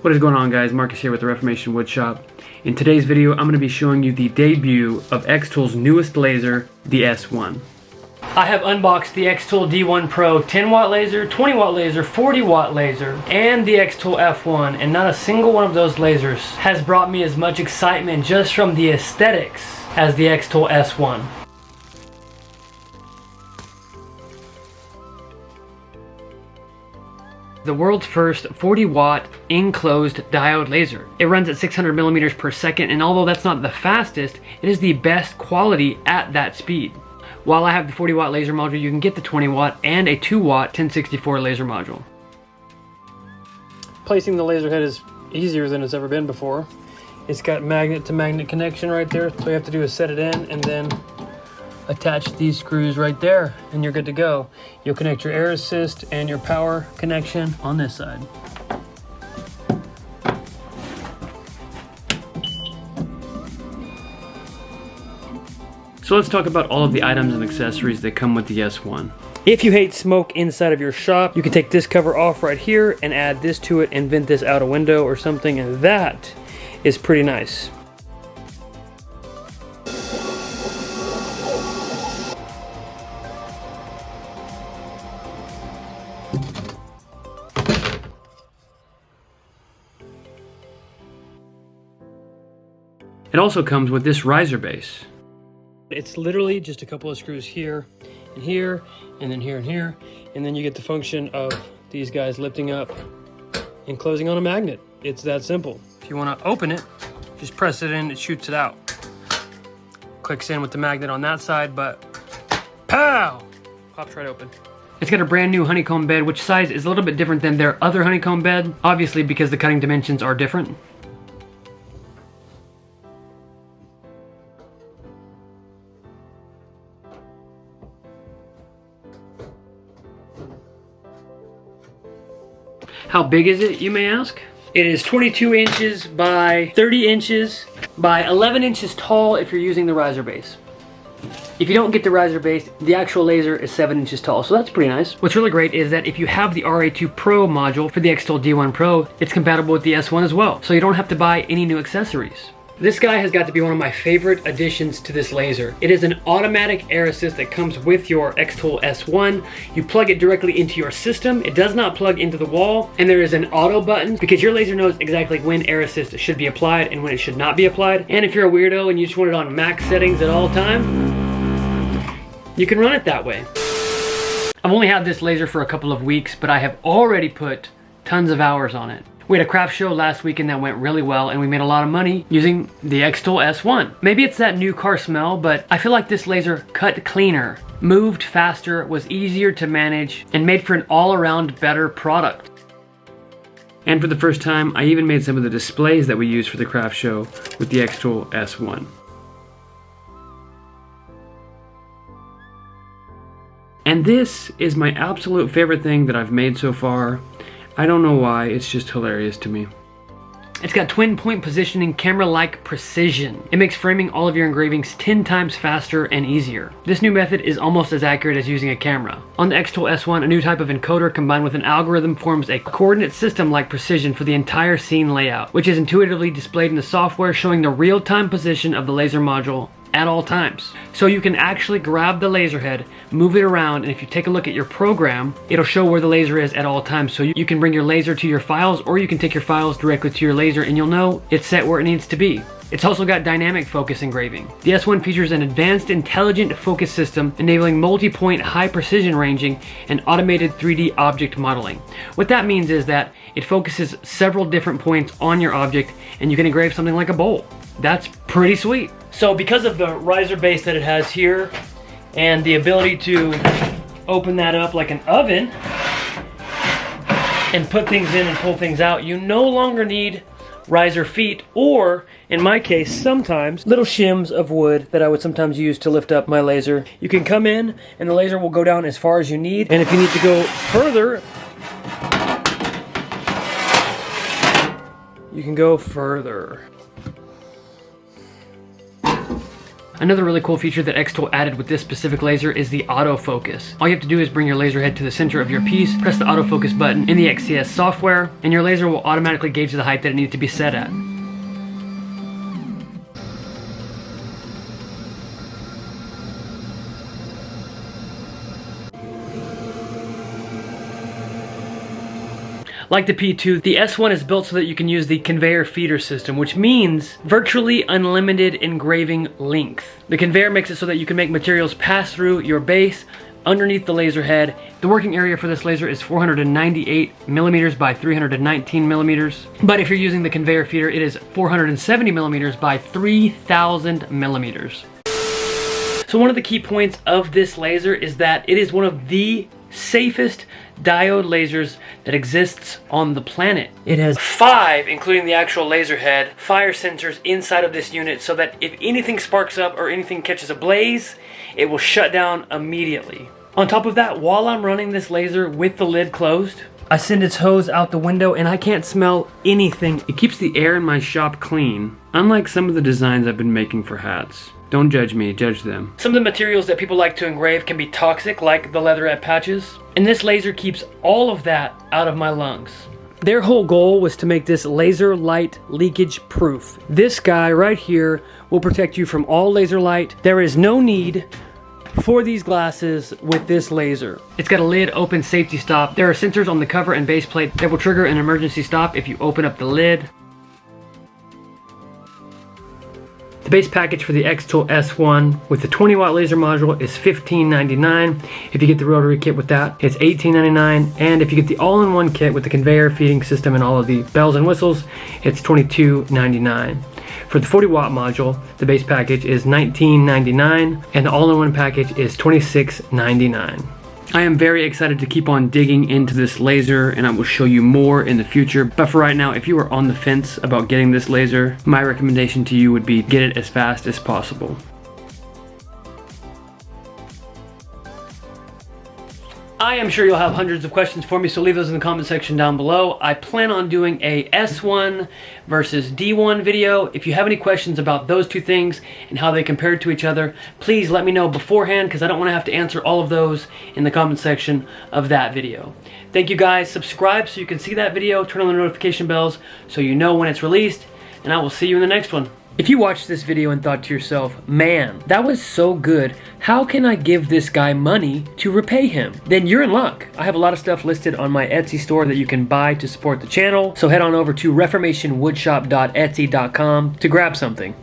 What is going on, guys? Marcus here with the Reformation Woodshop. In today's video, I'm going to be showing you the debut of xTool's newest laser, the S1. I have unboxed the xTool D1 Pro 10 watt laser, 20 watt laser, 40 watt laser, and the xTool F1, and not a single one of those lasers has brought me as much excitement just from the aesthetics as the xTool S1. The world's first 40 watt enclosed diode laser. It runs at 600 millimeters per second, and although that's not the fastest, it is the best quality at that speed. While I have the 40 watt laser module, you can get the 20 watt and a 2 watt 1064 laser module. Placing the laser head is easier than it's ever been before. It's got magnet to magnet connection right there. So all you have to do is set it in and then attach these screws right there and you're good to go. You'll connect your air assist and your power connection on this side. So let's talk about all of the items and accessories that come with the S1. If you hate smoke inside of your shop, you can take this cover off right here and add this to it and vent this out a window or something, and that is pretty nice. It also comes with this riser base. It's literally just a couple of screws here, and here, and then here and here, and then you get the function of these guys lifting up and closing on a magnet. It's that simple. If you want to open it, just press it in, it shoots it out. Clicks in with the magnet on that side, but pow! Pops right open. It's got a brand new honeycomb bed, which size is a little bit different than their other honeycomb bed, obviously because the cutting dimensions are different. How big is it, you may ask? It is 22 inches by 30 inches by 11 inches tall if you're using the riser base. If you don't get the riser base, the actual laser is 7 inches tall, so that's pretty nice. What's really great is that if you have the RA2 Pro module for the xTool D1 Pro, it's compatible with the S1 as well, so you don't have to buy any new accessories. This guy has got to be one of my favorite additions to this laser. It is an automatic air assist that comes with your xTool S1. You plug it directly into your system. It does not plug into the wall, and there is an auto button because your laser knows exactly when air assist should be applied and when it should not be applied. And if you're a weirdo and you just want it on max settings at all time, you can run it that way. I've only had this laser for a couple of weeks, but I have already put tons of hours on it. We had a craft show last weekend that went really well, and we made a lot of money using the xTool S1. Maybe it's that new car smell, but I feel like this laser cut cleaner, moved faster, was easier to manage, and made for an all-around better product. And for the first time, I even made some of the displays that we used for the craft show with the xTool S1. And this is my absolute favorite thing that I've made so far. I don't know why, it's just hilarious to me. It's got twin point positioning, camera-like precision. It makes framing all of your engravings 10 times faster and easier. This new method is almost as accurate as using a camera. On the xTool S1, a new type of encoder combined with an algorithm forms a coordinate system-like precision for the entire scene layout, which is intuitively displayed in the software, showing the real-time position of the laser module at all times. So you can actually grab the laser head, move it around, and if you take a look at your program, it'll show where the laser is at all times. So you can bring your laser to your files, or you can take your files directly to your laser and you'll know it's set where it needs to be. It's also got dynamic focus engraving. The S1 features an advanced intelligent focus system enabling multi-point high precision ranging and automated 3D object modeling. What that means is that it focuses several different points on your object and you can engrave something like a bowl. That's pretty sweet. So because of the riser base that it has here and the ability to open that up like an oven and put things in and pull things out, you no longer need riser feet, or in my case sometimes little shims of wood that I would sometimes use to lift up my laser. You can come in and the laser will go down as far as you need, and if you need to go further, you can go further. Another really cool feature that xTool added with this specific laser is the autofocus. All you have to do is bring your laser head to the center of your piece, press the autofocus button in the XCS software, and your laser will automatically gauge the height that it needs to be set at. Like the P2, the S1 is built so that you can use the conveyor feeder system, which means virtually unlimited engraving length. The conveyor makes it so that you can make materials pass through your base underneath the laser head. The working area for this laser is 498 millimeters by 319 millimeters. But if you're using the conveyor feeder, it is 470 millimeters by 3000 millimeters. So one of the key points of this laser is that it is one of the safest diode lasers that exists on the planet. It has 5, including the actual laser head, fire sensors inside of this unit so that if anything sparks up or anything catches a blaze, it will shut down immediately. On top of that, while I'm running this laser with the lid closed, I send its hose out the window and I can't smell anything. It keeps the air in my shop clean, unlike some of the designs I've been making for hats. Don't judge me, judge them. Some of the materials that people like to engrave can be toxic, like the leatherette patches, and this laser keeps all of that out of my lungs. Their whole goal was to make this laser light leakage proof. This guy right here will protect you from all laser light. There is no need for these glasses with this laser. It's got a lid open safety stop. There are sensors on the cover and base plate that will trigger an emergency stop if you open up the lid. The base package for the xTool S1 with the 20 watt laser module is $15.99. If you get the rotary kit with that, it's $18.99. And if you get the all-in-one kit with the conveyor feeding system and all of the bells and whistles, it's $22.99. For the 40 watt module, the base package is $19.99 and the all-in-one package is $26.99. I am very excited to keep on digging into this laser and I will show you more in the future. But for right now, if you are on the fence about getting this laser, my recommendation to you would be get it as fast as possible. I am sure you'll have hundreds of questions for me, so leave those in the comment section down below. I plan on doing a S1 versus D1 video. If you have any questions about those two things and how they compare to each other, please let me know beforehand because I don't want to have to answer all of those in the comment section of that video. Thank you guys. Subscribe so you can see that video. Turn on the notification bells so you know when it's released, and I will see you in the next one. If you watched this video and thought to yourself, man, that was so good, how can I give this guy money to repay him? Then you're in luck. I have a lot of stuff listed on my Etsy store that you can buy to support the channel, so head on over to reformationwoodshop.etsy.com to grab something.